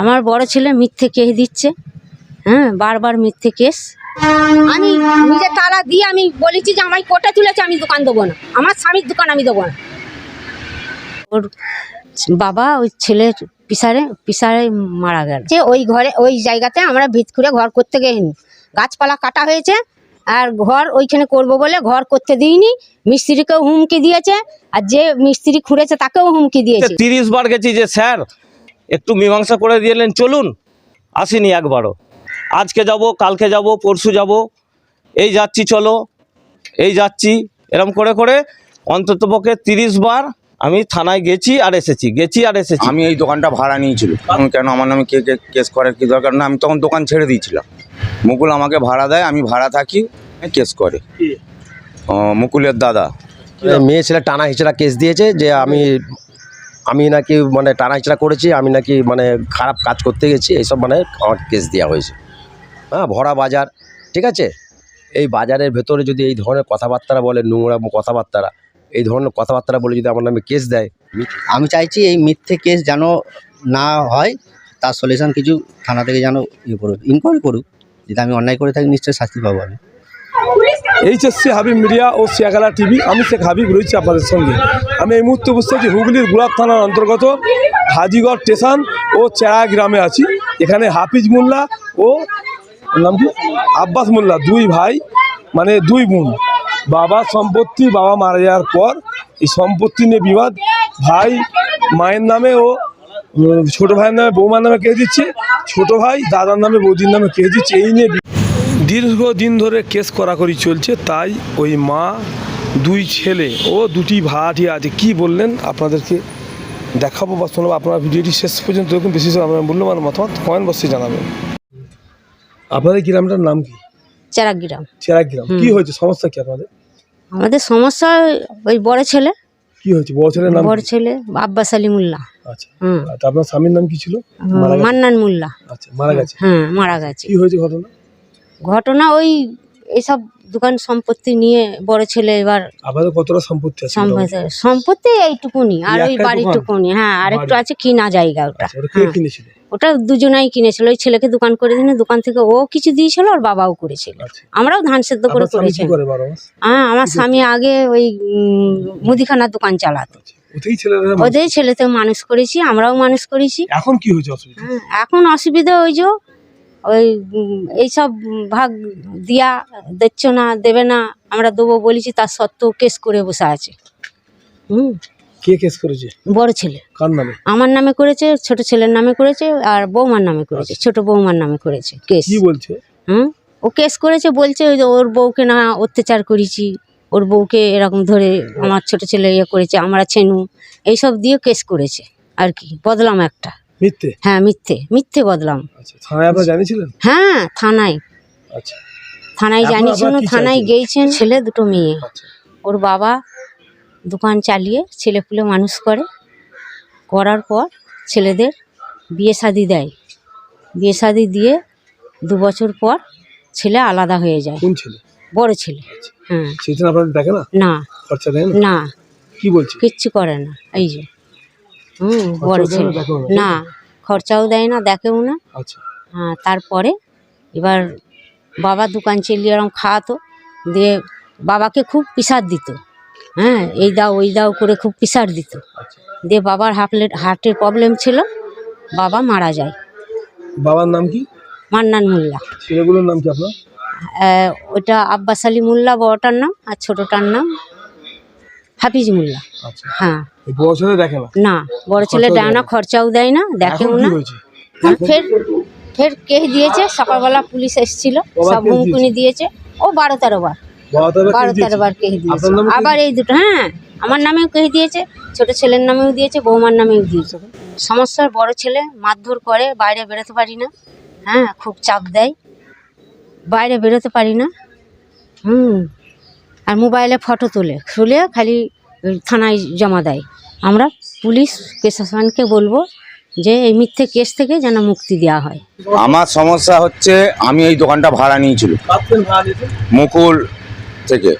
আমার বড় ছেলে মিথ্যে কেস দিচ্ছে, হ্যাঁ, বারবার মিথ্যে কেস। আমি নিজে তালা দিয়ে আমি বলেছি যে আমায় কোর্টে তুলেছে, আমি দোকান দেবো না, আমার স্বামীর দোকান আমি দেবো না। ওর বাবা ওই ছেলের পিসারে মারা গেল। যে ওই ঘরে ওই জায়গাতে আমরা ভিত করে ঘর করতে গেইনি, গাছপালা কাটা হয়েছে আর ঘর ওইখানে করব বলে ঘর করতে দিইনি। মিস্ত্রিকেও হুমকি দিয়েছে, আর যে মিস্ত্রি খুঁড়েছে তাকেও হুমকি দিয়েছে। 30 বার গেছি যে স্যার একটু মীমাংসা করে দিলেন, চলুন, আসিনি একবারও। আজকে যাব, কালকে যাব, পরশু যাব, এই যাচ্ছি, চলো এই যাচ্ছি, এরকম করে করে অন্ততপক্ষে 30 বার আমি থানায় গেছি আর এসেছি। আমি এই দোকানটা ভাড়া নিয়েছিল, কেন আমার নামে কে কেস করার কি দরকার না, আমি তখন দোকান ছেড়ে দিয়েছিলাম। মুকুল আমাকে ভাড়া দেয়, আমি ভাড়া থাকি, কেস করে মুকুলের দাদা। মেয়ে ছেলে টানা হিচড়া কেস দিয়েছে যে আমি নাকি মানে টানা হিচড়া করেছি, আমি নাকি মানে খারাপ কাজ করতে গেছি, এইসব মানে আমার কেস দেওয়া হয়েছে। হ্যাঁ, ভরা বাজার, ঠিক আছে। এই বাজারের ভেতরে যদি এই ধরনের কথাবার্তা বলে, নোংরা কথাবার্তা, এই ধরনের কথাবার্তা বলে যদি আমার নামে কেস দেয়, আমি চাইছি এই মিথ্যে কেস যেন না হয়, তার সলিউশন কিছু থানা থেকে যেন করুক, ইনকোয়ারি করুক। যদি আমি অন্যায় করে থাকি নিশ্চয়ই শাস্তি পাবো আমি। এইচএসসি হাবিব মিডিয়া ও শিয়াখালা টিভি, আমি শেখ হাবিব রয়েছি আপনাদের সঙ্গে। আমি এই মুহূর্তে বুঝতে পারছি হুগলির গোলাপ থানার অন্তর্গত হাজিগড় স্টেশন ও চেরা গ্রামে আছি। এখানে হাফিজ মোল্লা ও নাম কি আব্বাস মোল্লা, দুই ভাই মানে দুই বোন। বাবার সম্পত্তি, বাবা মারা যাওয়ার পর এই সম্পত্তি নিয়ে বিবাদ। ভাই মায়ের নামে ও ছোটো ভাইয়ের নামে বৌমার নামে কেস দিচ্ছে, ছোটো ভাই দাদার নামে বৌদির নামে কেস দিচ্ছে। এই নিয়ে দীর্ঘদিন ধরে কেস করাকরি চলছে। তাই ওই মা, দুই ছেলে ও দুটি ভাড়াটিয়া আছে। কি বললেন আপনাদেরকে দেখাবো বা শোনাবো। আপনার ভিডিওটি শেষ পর্যন্ত দেখুন। বেশি আপনার মূল্যবান মতামত কমেন্ট বক্সে জানাবেন। আপনাদের গ্রামটার নাম কি? চেরাগ্রাম। চেরাগ্রাম। কি হয়েছে, সমস্যা কি আপনাদের? আমাদের সমস্যা ওই বড় ছেলে। কি হয়েছে? বড় ছেলের নাম? বড় ছেলে আব্বাস আলী মোল্লা। আচ্ছা, আপনার স্বামীর নাম কি ছিল? মান্নান মোল্লা। আচ্ছা, মারা গেছে। হ্যাঁ, মারা গেছে। কি হয়েছে ঘটনা? ওই এইসব দোকান সম্পত্তি নিয়ে বড় ছেলে এবার। আপনাদের কতটা সম্পত্তি আছে? সম্পত্তি এইটুকুনি, আর ওই বাড়িটুকুনি। হ্যাঁ, আর একটু আছে কিনা জায়গা। ওটা কে কিনেছিল? ওটা দুজনাই কিনেছিল। ওই ছেলেকে দোকান করে দিনে, দোকান থেকে ও কিছু দিয়েছিল, ওর বাবাও করেছিল। আমরাও ধান সেদ্ধ করে করেছি। হ্যাঁ, আমার স্বামী আগে ওই মুদিখানার দোকান চালাতো। ওদের ছেলেতে মানুষ করেছি, আমরাও মানুষ করেছি। এখন কি হয়েছে অসুবিধা? এখন অসুবিধা ওই যে ওই এইসব ভাগ দিয়া দিচ্ছ না, দেবে না, আমরা দেবো বলেছি, তার সত্ত্বেও কেস করে বসে আছে। কে কেস করেছে? বড় ছেলে। কার নামে? আমার নামে করেছে, ছোট ছেলের নামে করেছে, আর বৌমার নামে করেছে। ছোট বৌমার নামে করেছে কেস। কি বলছে? ও কেস করেছে, বলছে ওই যে ওর বউকে না অত্যাচার করেছি, ওর বউকে এরকম ধরে আমার ছোট ছেলে ইয়ে করেছে, আমরা ছেনু, এইসব দিয়ে কেস করেছে আর কি। বদলাম একটা মিথ্যে। হ্যাঁ, মিথ্যে বদলাম। থানায় আপনারা জানিয়েছিলেন? হ্যাঁ, থানায়। আচ্ছা, থানায় জানিয়েছেন, থানায় গিয়েছেন। ছেলে দুটো মেয়ে। ওর বাবা দোকান চালিয়ে ছেলেপুলে মানুষ করার পর ছেলেদের বিয়ে শাদি দেয়। বিয়ে শাদি দিয়ে 2 বছর পর ছেলে আলাদা হয়ে যায়। কোন ছেলে? বড় ছেলে। হ্যাঁ। সেদিন আপনারা দেখে না? না, খরচা দেয় না। কি বলছে? কিচ্ছু করে না। এই যে বড় ছেলে না, খরচাও দেয় না, দেখেও না। আচ্ছা। হ্যাঁ, তারপরে এবার বাবা দোকান চালিয়ে এরকম খাওয়াতো, দিয়ে বাবাকে খুব প্রেশার দিত। হ্যাঁ, এই দাও ওই দাও করে খুব প্রেশার দিত। দিয়ে বাবার হার্টের প্রবলেম ছিল, বাবা মারা যায়। বাবার নাম কি? মান্নান মোল্লা। ছেলেগুলোর নাম কি আপনার? ওটা আব্বাস আলী মোল্লা বড়টার নাম, আর ছোটটার নাম হাফিজ মোল্লা। হ্যাঁ। বড় ছেলে দেখে না? না, বড় ছেলে দেয় না, খরচাও দেয় না, দেখেও না। ফের কেস দিয়েছে। সকালবেলা পুলিশ এসেছিল, সব হুমকুনি দিয়েছে। ও 12-13 বার 12-13 বার কেস দিয়েছে। আবার এই দুটো, হ্যাঁ, আমার নামেও কেস দিয়েছে, ছোট ছেলের নামেও দিয়েছে, বৌমার নামেও দিয়েছে। সমস্যার বড় ছেলে মারধর করে, বাইরে বেরোতে পারি না। হ্যাঁ, খুব চাপ দেয়, বাইরে বেরোতে পারি না। আর মোবাইলে ফটো তুলে খালি থানায় জমা দেয়। আমরা পুলিশ প্রশাসনকে বলবো যে এই মিথ্যে কেস থেকে যেন মুক্তি দেওয়া হয়। আমার সমস্যা হচ্ছে, আমি এই দোকানটা ভাড়া নিয়েছিল মুকুল থেকে।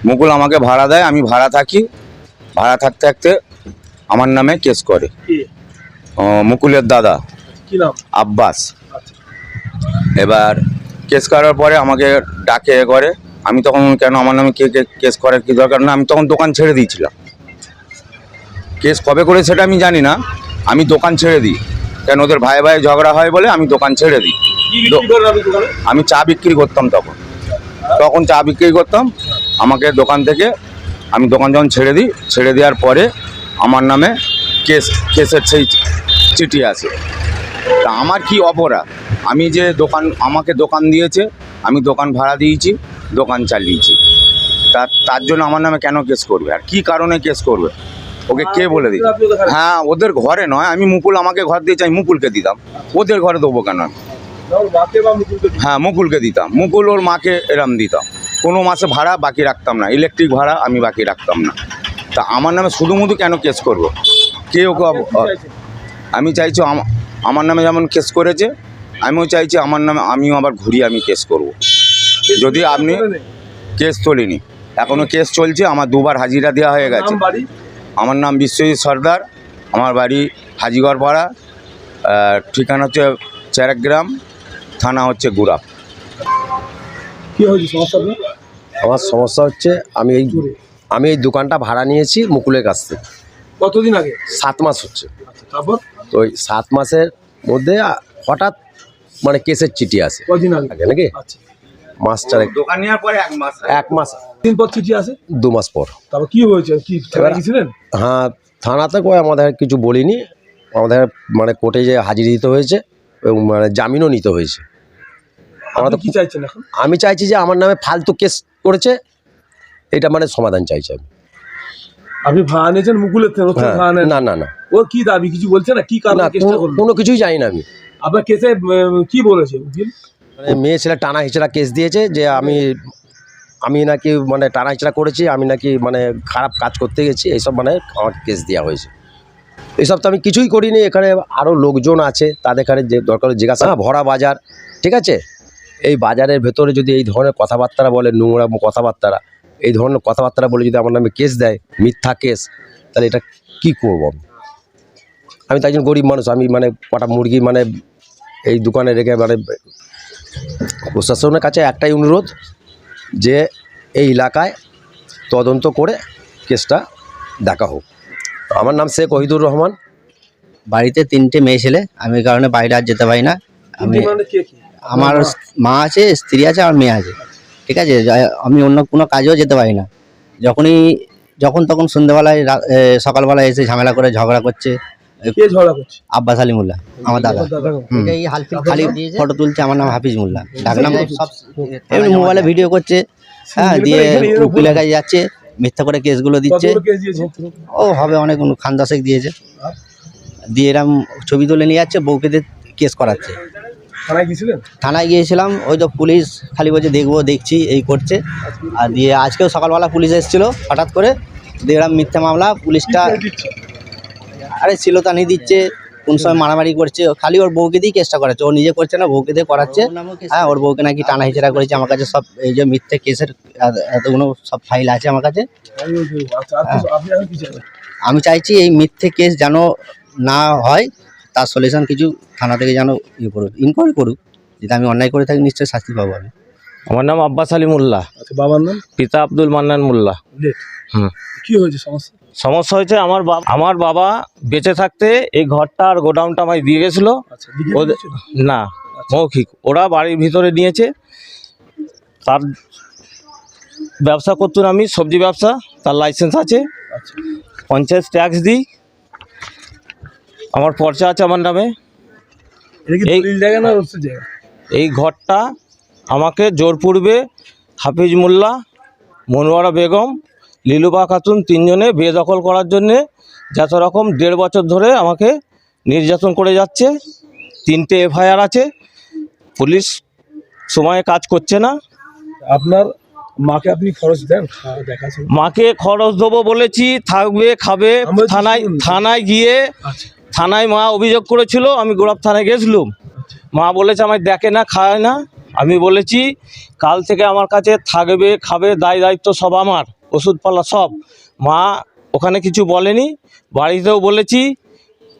মুকুল আমাকে ভাড়া দেয়, আমি ভাড়া থাকি, ভাড়া থাকতে থাকতে আমার নামে কেস করে মুকুলের দাদা। কি নাম? আব্বাস। আচ্ছা। এবার কেস করার পরে আমাকে ডাকে করে, আমি তখন কেন আমার নামে কে কেস করার কি দরকার না, আমি তখন দোকান ছেড়ে দিয়েছিলাম। কেস কবে করে সেটা আমি জানি না, আমি দোকান ছেড়ে দিই। কেন ওদের ভাই ভাই ঝগড়া হয় বলে আমি দোকান ছেড়ে দিই। কি বিক্রি করেন আপনি দোকানে? আমি চা বিক্রি করতাম তখন চা বিক্রি করতাম। আমাকে দোকান থেকে আমি দোকান যখন ছেড়ে দেওয়ার পরে আমার নামে কেসের সেই চিঠি আছে। তা আমার কি অপরাধ? আমি যে আমাকে দোকান দিয়েছে, আমি দোকান ভাড়া দিয়েছি, দোকান চালিয়েছি, তার জন্য আমার নামে কেন কেস করবে? আর কি কারণে কেস করবে ওকে কে বলে দিই? হ্যাঁ, ওদের ঘরে নয়, আমি মুকুল আমাকে ঘর দিয়েছি, আমি মুকুলকে দিতাম। ওদের ঘরে দেবো কেন আমি? হ্যাঁ, মুকুলকে দিতাম, মুকুল ওর মাকে এরম দিতাম। কোনো মাসে ভাড়া বাকি রাখতাম না, ইলেকট্রিক ভাড়া আমি বাকি রাখতাম না। তা আমার নামে শুধুমুধু কেন কেস করবো? কে ওকে আমি চাইছি আমার নামে যেমন কেস করেছে, আমিও চাইছি আমার নামে আমিও আবার ঘুরিয়ে আমি কেস করব। যদি আপনি কেস তোলেনি, এখনও কেস চলছে, আমার দুবার হাজিরা দেওয়া হয়ে গেছে। আমার নাম বিশ্বজিৎ সর্দার, আমার বাড়ি হাজিগড় পাড়া, ঠিকানা হচ্ছে চেরাগ্রাম, থানা হচ্ছে গুড়াপ। কি হয়েছে সমস্যা? আমার সমস্যা হচ্ছে আমি এই দোকানটা ভাড়া নিয়েছি মুকুলের কাছ থেকে। কতদিন আগে? 7 মাস হচ্ছে। আচ্ছা, তারপর? তো ওই 7 মাসের মধ্যে হঠাৎ মানে কেসের চিঠি আসে। কদিন আগে নাকি? আচ্ছা, মাস চারেক। দোকান নেওয়ার পরে 1 মাস দিন পর চিঠি আসে? 2 মাস পর। তারপর কি হয়েছে? কি থানায় গেছিলেন? হ্যাঁ, থানাতে কই আমাদের কিছু বলিনি, আমাদের মানে কোর্টে যে হাজিরা দিতে হয়েছে এবং মানে জামিনও নিতে হয়েছে। আমরা তো কি চাইছেন এখন? আমি চাইছি যে আমার নামে ফালতু কেস করেছে, এটা মানে সমাধান চাইছি আমি। আপনি ভাড়া নিয়েছেন মুকুলের থেকে? না না না, ও কি দাবি কিছু বলছে না? কি কারণে কেসটা করলো? কোনো কিছুই জানি না আমি। আপনার কেসে কি বলেছে উকিল? মানে মেয়ে ছেলে টানা হিচড়া কেস দিয়েছে যে আমি নাকি মানে টানা হিচড়া করেছি, আমি নাকি মানে খারাপ কাজ করতে গেছি, এইসব মানে আমার কেস দেওয়া হয়েছে। এইসব তো আমি কিছুই করিনি। এখানে আরও লোকজন আছে, তাদের এখানে যে দরকার জিজ্ঞাসা। ভরা বাজার, ঠিক আছে, এই বাজারের ভেতরে যদি এই ধরনের কথাবার্তা বলে, নোংরা কথাবার্তা, এই ধরনের কথাবার্তা বলে যদি আমার নামে কেস দেয়, মিথ্যা কেস, তাহলে এটা কি করব আমি? তাই জন্য গরিব মানুষ, আমি মানে কটা মুরগি মানে এই দোকানে রেখে মানে প্রশাসনের কাছে একটাই অনুরোধ যে এই এলাকায় তদন্ত করে কেসটা দেখা হোক। আমার নাম শেখ ওহিদুর রহমান। বাড়িতে 3টে মেয়ে ছেলে, আমি এই কারণে বাইরে আর যেতে পারি না। আমার মা আছে, স্ত্রী আছে, আর মেয়ে আছে, ঠিক আছে। আমি অন্য কোনো কাজেও যেতে পারি না। যখন তখন সন্ধ্যেবেলায় সকালবেলায় এসে ঝামেলা করে ঝগড়া করছে। আব্বাস আলী মোল্লা, আমার দাদা। এই খালি ফটো তুলছে, আমার নাম হাফিজ মোল্লা, ডাকনাম সব। এমনি মোবাইলে ভিডিও করছে, হ্যাঁ, দিয়ে উকিলের কাছে যাচ্ছে, মিথ্যা করে কেসগুলো দিচ্ছে। ও হবে অনেক, খানদাসেক দিয়েছে, দিয়ে এরম ছবি তুলে নিয়ে যাচ্ছে, বউকে দিয়ে কেস করাচ্ছে। থানায় গিয়েছিলাম, ওই তো পুলিশ খালি বলছে দেখছি এই করছে। আর দিয়ে আজকেও সকালবেলা পুলিশ এসেছিলো হঠাৎ করে, দিয়ে এরম মিথ্যা মামলা। পুলিশটা আরে শ্লীলতাহানি দিচ্ছে, কোন সময় মারামারি করছে, খালি ওর বউকে দিয়ে কেসটা করাচ্ছে। ও নিজে করছে না, বউকে দিয়ে করাচ্ছে। হ্যাঁ, ওর বউকে নাকি টানা হিচড়া করেছে। আমার কাছে সব এই যে মিথ্যে কেসের এতগুলো সব ফাইল আছে আমার কাছে। আমি চাইছি এই মিথ্যে কেস যেন না হয়, তার সলিউশন কিছু থানা থেকে যেন ইনকোয়ারি করুক। যদি আমি অন্যায় করে থাকি, নিশ্চয়ই শাস্তি পাবো আমি। আমার নাম আব্বাস আলী মোল্লা। বাবার নাম? পিতা আব্দুল মান্নান মোল্লা। কি হয়েছে সমস্যা? সমস্যা হয়েছে, আমার বাবা বেঁচে থাকতে এই ঘরটা আর গোডাউনটা আমায় দিয়ে গেছিলো। না, মৌখিক, ওরা বাড়ির ভিতরে নিয়েছে। তার ব্যবসা করতুন, আমি সবজি ব্যবসা, তার লাইসেন্স আছে, পঞ্চায়েত ট্যাক্স দিই, আমার পর্চা আছে আমার নামে। এই ঘরটা আমাকে জোরপূর্বে হাফিজ মোল্লা, মনোয়ারা বেগম, লিলুবা খাতুন 3জনে বেদখল করার জন্যে যত রকম 1.5 বছর ধরে আমাকে নির্যাতন করে যাচ্ছে। 3টে এফআইআর আছে, পুলিশ সময়ে কাজ করছে না। আপনার মাকে আপনি খরচ দেন? মাকে খরচ দেবো বলেছি, থাকবে, খাবে। থানায় গিয়ে থানায় মা অভিযোগ করেছিল, আমি গোলাপ থানায় গেছিলাম। মা বলেছে আমায় দেখে না, খায় না। আমি বলেছি কাল থেকে আমার কাছে থাকবে, খাবে, দায়িত্ব সব আমার, ওষুধপালা সব। মা ওখানে কিছু বলেনি, বাড়িতেও বলেছি,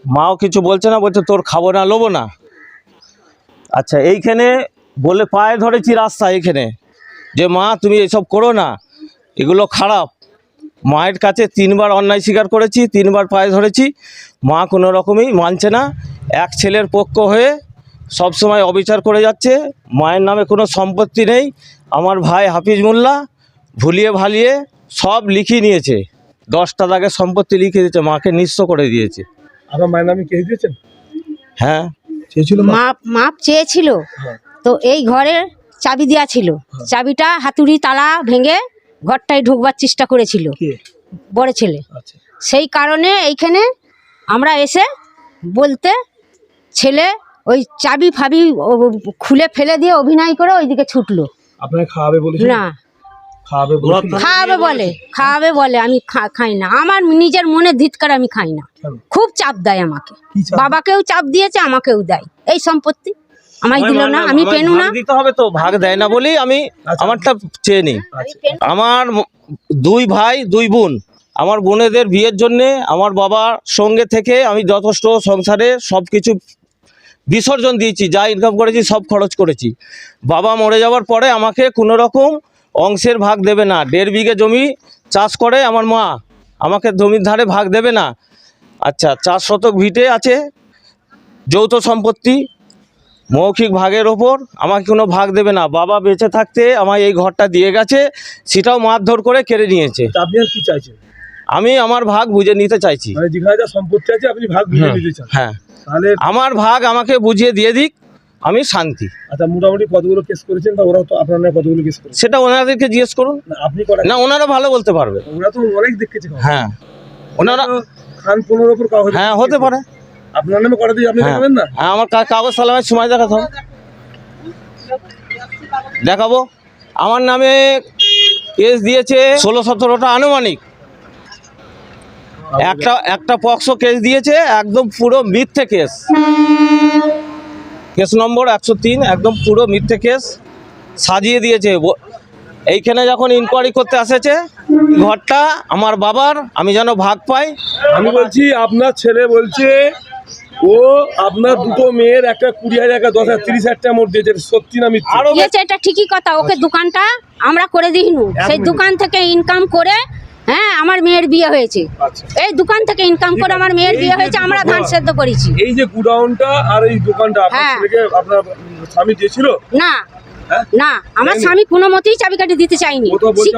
মাও কিছু বলছে না, বলছে তোর খাবো না, লোবো না। আচ্ছা, এইখানে বলে পায়ে ধরেছি রাস্তা এখানে যে মা তুমি এসব করো না, এগুলো খারাপ। মায়ের কাছে 3বার অন্যায় স্বীকার করেছি, 3বার পায়ে ধরেছি, মা কোনো রকমই মানছে না। এক ছেলের পক্ষ হয়ে সব সময় অবিচার করে যাচ্ছে। মায়ের নামে কোনো সম্পত্তি নেই। আমার ভাই হাফিজ মোল্লা ভুলিয়ে ভালিয়ে সব লিখিয়ে নিয়েছে, 10টা দাগে সম্পত্তি লিখে দিয়েছে, মাকে নিঃস্ব করে দিয়েছে। আপনার মায়ের নামে কেস দিয়েছেন? হ্যাঁ, চেয়েছিল মাপ চেয়েছিল, তো এই ঘরের চাবি দেওয়া ছিল, চাবিটা হাতুড়ি তালা ভেঙে ঘরটায় ঢুকবার চেষ্টা করেছিল বড় ছেলে। আচ্ছা, সেই কারণে এইখানে আমরা এসে বলতে ছেলে ওই চাবি ফাবি খুলে ফেলে দিয়ে অভিনয় করে ওইদিকে ছুটলো। আপনাকে খাওয়াবে বলেছিল? না, খাওয়াবে বলেছিল? খাওয়াবে বলে আমি খাই না, আমার নিজের মনে ধিৎকার আমি খাই না। কেন? খুব চাপ দেয় আমাকে, কি চাপ? বাবাকেও চাপ দিয়েছে, আমাকেও দেয়। এই সম্পত্তি আমায় দিল না, আমি আমার পেনু না। ভাগ দিতে হবে তো, ভাগ দেয় না বলেই আমি আচ্ছা। আমারটা চেয়ে নিই। আচ্ছা, আমার 2 ভাই 2 বোন, আমার বোনেদের বিয়ের জন্যে আমার বাবার সঙ্গে থেকে আমি যথেষ্ট সংসারে সব কিছু বিসর্জন দিয়েছি, যা ইনকাম করেছি সব খরচ করেছি। বাবা মরে যাওয়ার পরে আমাকে কোনো রকম অংশের ভাগ দেবে না। 1.5 বিঘে জমি চাষ করে আমার মা, আমাকে জমির ধারে ভাগ দেবে না। আচ্ছা, 4 শতক ভিটে আছে, যৌথ সম্পত্তি, মৌখিক ভাগের ওপর আমাকে কোনো ভাগ দেবে না। বাবা বেঁচে থাকতে আমায় এই ঘরটা দিয়ে গেছে, সেটাও মারধর করে কেড়ে নিয়েছে। তা আপনি আর কি চাইছেন? আমি আমার ভাগ বুঝে নিতে চাইছি। মানে যেখানে যা সম্পত্তি আছে আপনি ভাগ বুঝে নিতে চান? হ্যাঁ, তাহলে আমার ভাগ আমাকে বুঝিয়ে দিয়ে দিক, আমি শান্তি। আচ্ছা, মোটামুটি কতগুলো কেস করেছেন, বা ওরা তো আপনার নামে কতগুলো কেস করেছে? সেটা ওনাদেরকে জিজ্ঞেস করুন, না, আপনি করেন না ওনারা ভালো বলতে পারবে। ওরা তো অনেক দেখেছে। হ্যাঁ, ওনারা খান 15 উপর কাগজ। হ্যাঁ হতে পারে। আপনার নামে করে দিয়ে আপনি হ্যাঁ, দেখাবেন না? হ্যাঁ, আমার কাগজ সালামের সময় দেখাতে হবে, দেখাবো। আমার নামে কেস দিয়েছে 16-17টা আনুমানিক। একটা পক্সো কেস দিয়েছে, একদম পুরো মিথ্যে কেস, কেস নম্বর 103, একদম পুরো মিথ্যে কেস সাজিয়ে দিয়েছে। এইখানে যখন ইনকোয়ারি করতে আসেছে, ঘরটা আমার বাবার, আমি যেন ভাগ পাই। আমি বলছি আপনার ছেলে বলছে ও আপনার 2টো মেয়ের, একটা 20,000, একটা 10,000, 30,000 টাকা মোট দিয়েছে, সত্যি না মিথ্যে? দিয়েছে, এটা ঠিকই কথা। ওকে দোকানটা আমরা করে দিইনু, সেই দোকান থেকে ইনকাম করে হ্যাঁ আমার মেয়ের বিয়ে হয়েছে। আচ্ছা, এই দোকান থেকে ইনকাম করে আমার মেয়ের বিয়ে হয়েছে, আমরা ধান সেদ্ধ করেছি। এই যে গুডাউনটা আর এই দোকানটা আপনার হ্যাঁ। ছেলেকে আপনার স্বামী দিয়েছিল? না হ্যাঁ? না, আমার স্বামী কোনো মতেই চাবিকাঠি দিতে চাইনি। ও তো বলছে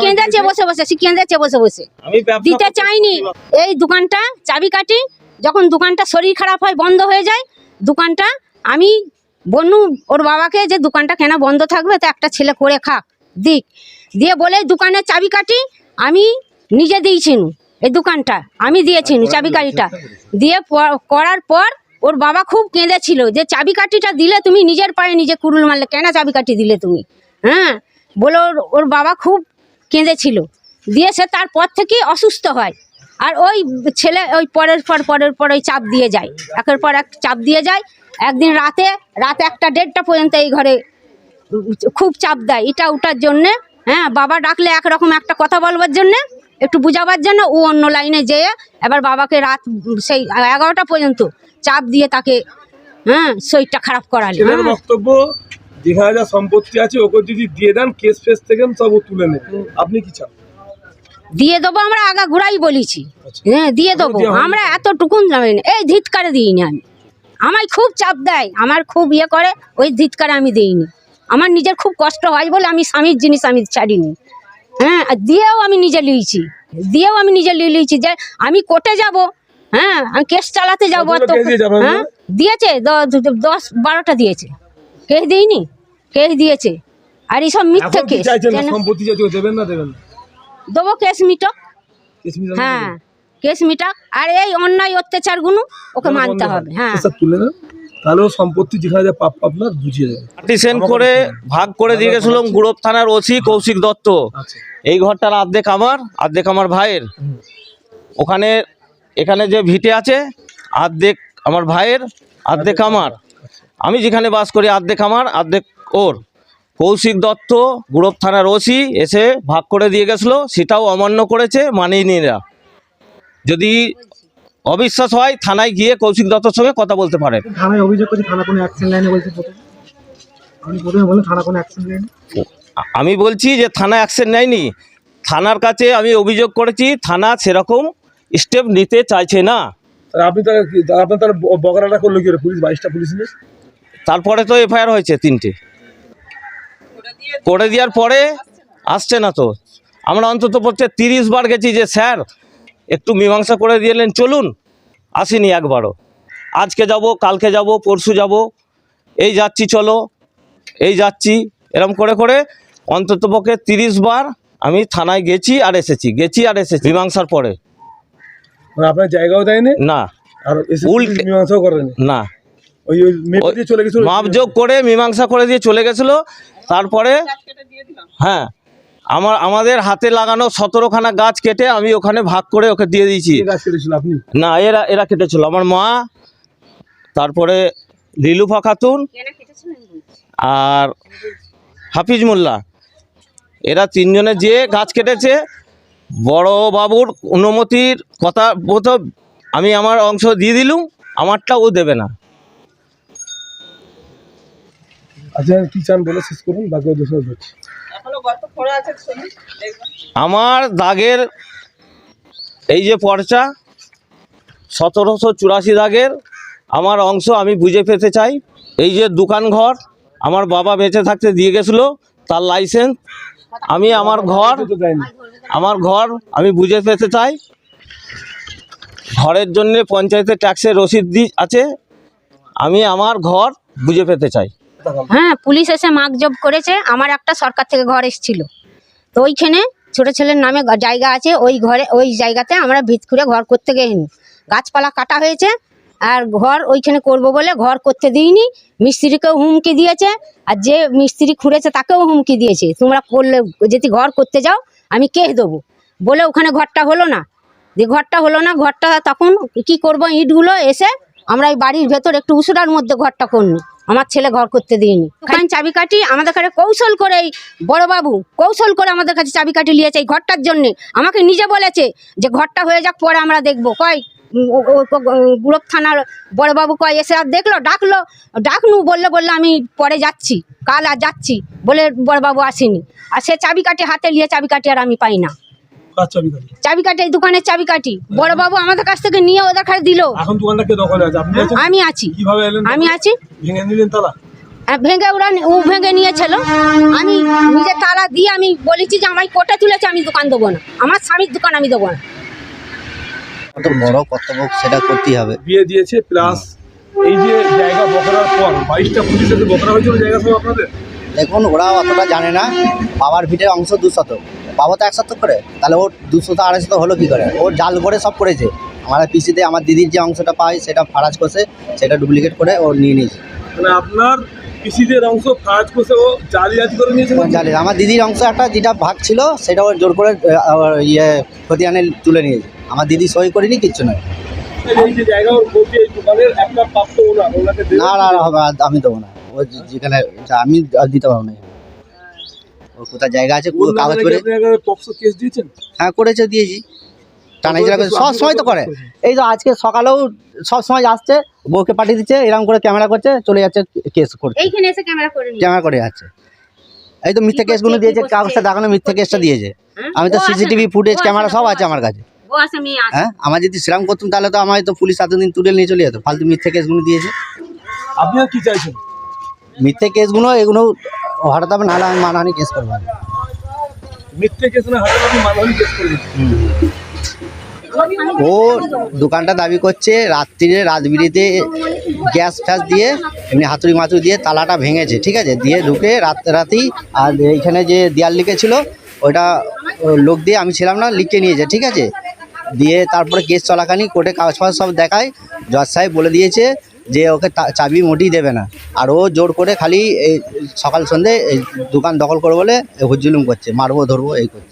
সে কেঁদেছে বসে বসে, আমি ব্যবসা দিতে চাইনি। এই দোকানটা চাবিকাঠি যখন দোকানটা শরীর খারাপ হয়, বন্ধ হয়ে যায় দোকানটা, আমি বনু ওর বাবাকে যে দোকানটা কেন বন্ধ থাকবে, তো একটা ছেলে করে খাক দিক, দিয়ে বলে দোকানের চাবিকাঠি আমি নিজে দিয়েছিনু, এই দোকানটা আমি দিয়েছিনু চাবিকাঠিটা দিয়ে করার পর ওর বাবা খুব কেঁদেছিল যে চাবিকাঠিটা দিলে তুমি নিজের পায়ে নিজে কুড়ুল মারলে, কেন চাবিকাঠি দিলে তুমি? হ্যাঁ বলে ওর বাবা খুব কেঁদেছিল। দিয়ে সে তারপর থেকে অসুস্থ হয়। আর ওই ছেলে ওই পরের পর ওই চাপ দিয়ে যায়, একের পর এক চাপ দিয়ে যায়। একদিন রাত 1টা 1:30 পর্যন্ত এই ঘরে খুব চাপ দেয়, এটা ওটার জন্যে। হ্যাঁ, বাবা ডাকলে একরকম একটা কথা বলবার জন্যে, একটু বুঝাবার জন্য ও অন্য লাইনে যেয়ে এবার বাবাকে রাত সেই 11টা পর্যন্ত চাপ দিয়ে তাকে শরীরটা খারাপ করালে। ছেলের বক্তব্য যেখানে যা সম্পত্তি আছে ওকে যদি দিয়ে দেন, কেস ফেস থেকে সব ও তুলে নেবে। আপনি কি চান? দিয়ে দেবো, আমরা আগা ঘুরাই বলেছি। হ্যাঁ দিয়ে দেবো, আমরা এতটুকুন জানি না, এই ধিৎকারে দিইনি আমি। আমায় খুব চাপ দেয়, আমার খুব ইয়ে করে, ওই ধিৎকারে আমি দিইনি। আমার নিজের খুব কষ্ট হয় বলে আমি স্বামীর জিনিস আমি ছাড়িনি। হ্যাঁ, দিয়েও আমি নিজে লিয়েছি, লিয়েছি যে আমি কোর্টে যাব। হ্যাঁ, আমি কেস চালাতে যাবো। হ্যাঁ দিয়েছে 10-12টা দিয়েছে, কেস দিইনি, কেস দিয়েছে। আর এইসব মিথ্যে কেস সম্পত্তি দেবেন না? দেবেন না, দেবো, কেস মিটক। হ্যাঁ, কেস মিটক। আর এই অন্যায় অত্যাচারগুলো ওকে মানতে হবে। হ্যাঁ, তুলে নেন, তাহলে সম্পত্তি যেখানে যা পাপ আপনার বুঝিয়ে দেবে। পার্টিশন করে ভাগ করে দিয়ে গেছিলাম গুড়ব থানার ওসি কৌশিক দত্ত। আচ্ছা, এই ঘরটার অর্ধেক আমার ভাইয়ের। এখানে যে ভিটে আছে অর্ধেক আমার ভাইয়ের, অর্ধেক আমার। আমি যেখানে বাস করি অর্ধেক আমার, অর্ধেক ওর। কৌশিক দত্ত গুড়ব থানার ওসি এসে ভাগ করে দিয়ে গেছিলো, সেটাও অমান্য করেছে, মানিয়ে না। যদি অবিশ্বাস হয় থানায় গিয়ে কৌশিক দত্তর সঙ্গে কথা বলতে পারেন। থানায় অভিযোগ করছি, থানা কোনো অ্যাকশন নেয়নি বলছে। আপনি প্রথমে বলেন থানা কোনো অ্যাকশন নেয়নি। আমি বলছি যে থানা অ্যাকশন নেয়নি। থানার কাছে আমি অভিযোগ করেছি, থানা সেরকম স্টেপ নিতে চাইছে না। আপনি তারা আপনার তারা বগারাটা করলো কি পুলিশ 22টা পুলিশ নিয়ে? তারপরে তো এফআইআর হয়েছে 3টে, করে দেওয়ার পরে আসছে না তো। আমরা অন্তত পক্ষে 30 বার গেছি যে স্যার একটু মীমাংসা করে দিলেন চলুন, আসেনি একবারও। আজকে যাব, কালকে যাব, পরশু যাব, এই যাচ্ছি চলো, এই যাচ্ছি, এরকম করে করে অন্তত পক্ষে 30 বার আমি থানায় গেছি আর এসেছি মীমাংসার পরে। মানে আপনার জায়গাও দেয়নি না, আর এসে উল্টে মীমাংসাও করেনি। না, ওই মেপে দিয়ে চলে গেছিল, মাপযোগ করে মীমাংসা করে দিয়ে চলে গেছিল। তারপরে হ্যাঁ, আমাদের হাতে লাগানো 17খানা গাছ কেটে আমি ওখানে ভাগ করে ওকে দিয়ে দিয়েছি। কে গাছ কেটেছিল আপনি? না, এরা কেটেছিল, আমার মা, তারপরে লিলুফা খাতুন আর হাফিজ মোল্লা, এরা 3 জনে যে গাছ কেটেছে। বড় বাবুর অনুমতির কথা মতো আমি আমার অংশ দিয়ে দিলুম, আমারটা ও দেবে না। আচ্ছা কি চান বলে শেষ করুন, বাকি দোষর হচ্ছে। আমার দাগের এই যে পর্চা 1784 দাগের আমার অংশ আমি বুঝে পেতে চাই। এই যে দোকান ঘর আমার বাবা বেঁচে থাকতে দিয়ে গেছিল, তার লাইসেন্স আমি আমার ঘর আমি বুঝে পেতে চাই। ঘরের জন্য পঞ্চায়েতের ট্যাক্সের রসিদ আছে, আমি আমার ঘর বুঝে পেতে চাই। হ্যাঁ, পুলিশ এসে মাগজব করেছে। আমার একটা সরকার থেকে ঘর এসেছিল, তো ওইখানে ছোট ছেলের নামে জায়গা আছে, ওই জায়গাতে আমরা ভিত খুঁড়ে ঘর করতে গেইনি। গাছপালা কাটা হয়েছে আর ঘর ওইখানে করব বলে ঘর করতে দিইনি। মিস্ত্রিকেও হুমকি দিয়েছে, আর যে মিস্ত্রি খুঁড়েছে তাকেও হুমকি দিয়েছে, তোমরা করলে যদি ঘর করতে যাও আমি কেস দেবো বলে। ওখানে ঘরটা হলো না, ঘরটা তখন কি করব, ইটগুলো এসে আমরা এই বাড়ির ভেতর একটু উসুরার মধ্যে ঘরটা করনি। আমার ছেলে ঘর করতে দিইনি। ওখানে চাবিকাঠি আমাদের কাছে কৌশল করে, বড়বাবু কৌশল করে আমাদের কাছে চাবিকাঠি নিয়েছে এই ঘরটার জন্যে। আমাকে নিজে বলেছে যে ঘরটা হয়ে যাক, পরে আমরা দেখবো। কয় গুড়ব থানার বড়বাবু কয় এসে আর ডাকনু বললে আমি পরে যাচ্ছি, কাল আর যাচ্ছি বলে বড়বাবু আসেনি। আর সে চাবিকাঠি হাতে নিয়ে চাবিকাঠি আর আমি পাই না। চাবিকাঠি এই দোকানের চাবিকাঠি বড়বাবু আমাদের কাছ থেকে নিয়ে ওদের কাছে দিল। এখন দোকানটা কে দখলে আছে? আপনি আছেন? আমি আছি। কিভাবে এলেন? আমি আছি। ভেঙে নিলেন তালা? ভেঙে ভেঙে নিয়েছিল। আমি নিজে তালা দিয়ে আমি বলেছি যে আমায় কোটে তুলেছে, আমি দোকান দেবো না, আমার স্বামীর দোকান আমি দেবো না। কত বড় কর্তব্য সেটা করতেই হবে। বিয়ে দিয়েছে প্লাস এই যে জায়গা বকরার পর 22টা পুলিশের বকরা হয়েছিল জায়গা সব আপনাদের। দেখুন, ওরা অতটা জানে না। বাবার ভিটের অংশ 200, বাবা তো 100 করে, তাহলে ওর 200 250 হলো কী করে? ওর জাল করে সব করেছে। আমার পিসিতে আমার দিদির যে অংশটা পাই সেটা ফারাজ কষে সেটা ডুপ্লিকেট করে ও নিয়ে নিয়েছে। মানে আপনার পিসিদের অংশ ফারাজ কষে ও জালিয়াতি করে নিয়েছে? জালি আমার দিদির অংশ একটা যেটা ভাগ ছিল সেটা ওর জোর করে খতিয়ানে তুলে নিয়েছে। আমার দিদি সই করিনি, কিচ্ছু নয়। এই যে জায়গা ওর বলছে এই দোকানের একটা প্রাপ্ত ওনাকে না আমি দেবো না। ও যেখানে আমি দিতে পারবো না। ওর কোথায় জায়গা আছে কাগজ করে। পক্সো কেস দিয়েছেন? হ্যাঁ দিয়েছি। টানা হিজড়া করে সব সময় তো করে। এই তো আজকে সকালেও সব সময় আসছে, বউকে পাঠিয়ে দিচ্ছে, এরকম করে ক্যামেরা করছে, চলে যাচ্ছে কেস করছে। এইখানে এসে ক্যামেরা করে যাচ্ছে। এই তো মিথ্যে কেসগুলো দিয়েছে, কাগজটা দেখানো মিথ্যে কেসটা দিয়েছে। আমি তো সিসিটিভি ফুটেজ ক্যামেরা সব আছে আমার কাছে। হ্যাঁ, আমার যদি সেরাম করতাম তাহলে তো আমার তো পুলিশ এতদিন তুলে নিয়ে চলে যেত। ফালতু মিথ্যে কেসগুলো দিয়েছে। আপনি আর কি চাইছেন? মিথ্যে কেসগুলো এগুলো হঠাৎ হবে, নাহলে আমি মানহানি কেস করবো। মিথ্যে কেস না হাতে আপনি মানহানি কেস করবেন? ও দোকানটা দাবি করছে রাত বিড়িতে গ্যাস ফ্যাস দিয়ে এমনি হাতুড়ি মাতুড়ি দিয়ে তালাটা ভেঙেছে, ঠিক আছে, দিয়ে ঢুকে রাতেই। আর এইখানে যে দেয়াল লিখেছিল ওইটা লোক দিয়ে, আমি ছিলাম না, লিখে নিয়েছে, ঠিক আছে। দিয়ে তারপরে কেস চলাকালীন কোর্টে কাগজ ফাগজ সব দেখায়। জজ সাহেব বলে দিয়েছে যে ওকে চাবি মোটেই দেবে না। আর ও জোর করে খালি এই সকাল সন্ধ্যে এই দোকান দখল করবো বলে হুজ্জুলুম করছে, মারবো ধরবো এই করছে।